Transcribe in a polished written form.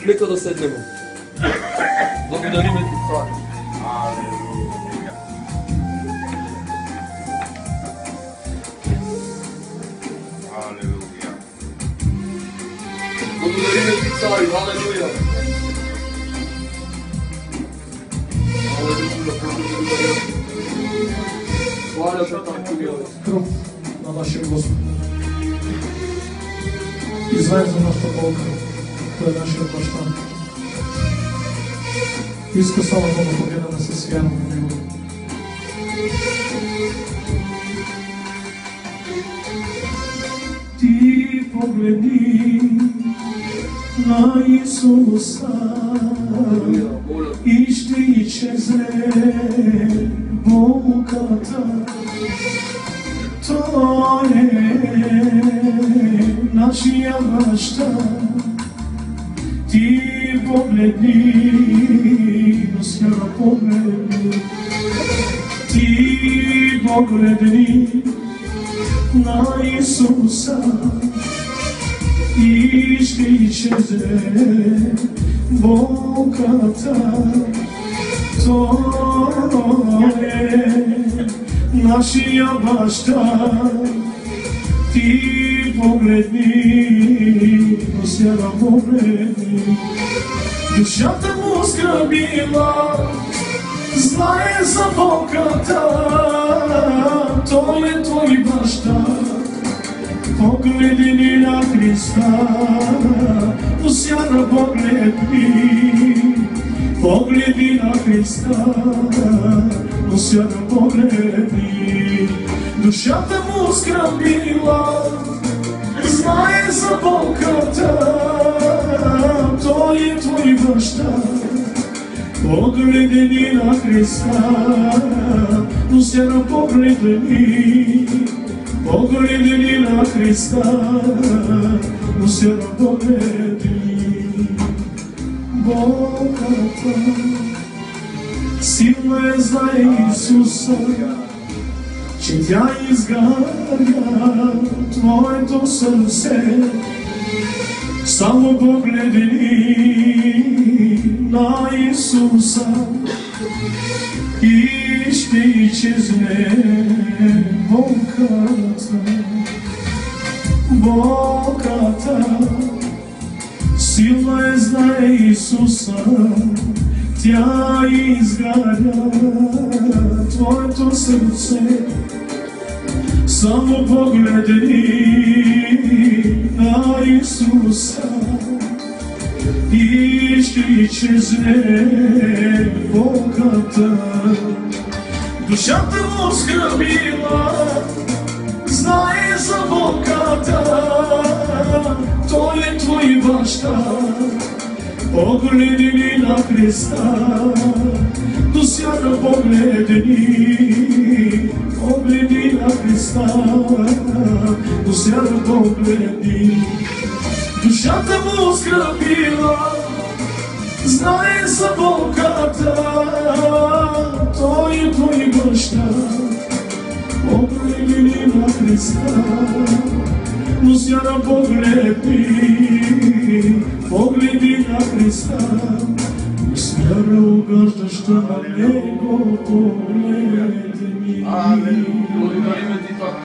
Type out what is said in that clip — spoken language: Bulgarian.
Нека да седнемо. Благодариме ти, Царе. Алелуя. Алелуя. Благодариме ти, Царе. Алелуя. Алелуя, благодаря. Хваля те Татко. Кръв на нашия Господ. Излезе за нашата болка. Той е нашия баща. Иска само да погледаме с вяра на Него. Ти погледни на Исуса и ще изчезне болката. Той е нашия баща. Ти погледни, но с вяра погледни. Ти погледни на Исуса и ще изчезне болката. Той е нашия баща. Ти погледни, но с вяра погледни. Душата му скръбила, знае за болката. Той е твой баща. Погледни на Христа, но с вяра погледни. Погледни на Христа, но с вяра погледни. Душата му скръбила, знае за болката. Той е твой баща. Погледни на Христа, но с вяра погледни. Погледни на Христа, но с вяра погледни. Болката силна е за Исуса, че тя изгаря твоето сърце. Само погледни на Исуса и ще изчезне болката. Болката силна е за Исуса, тя изгаря твоето сърце. Само погледни на Исуса и ще изчезне болката. Душата му скръбила, знае за болката. Той е твой баща. Погледни на Христа, но с вяра погледни. Погледни на Христа, но с вяра погледни. Душата му скръбила, знае за болката. Той е твой баща. Погледни на Христа, но с вяра погледни. Погледни на Христа, но с вяра угаждаща на Него погледни. Благодариме ти, Татко.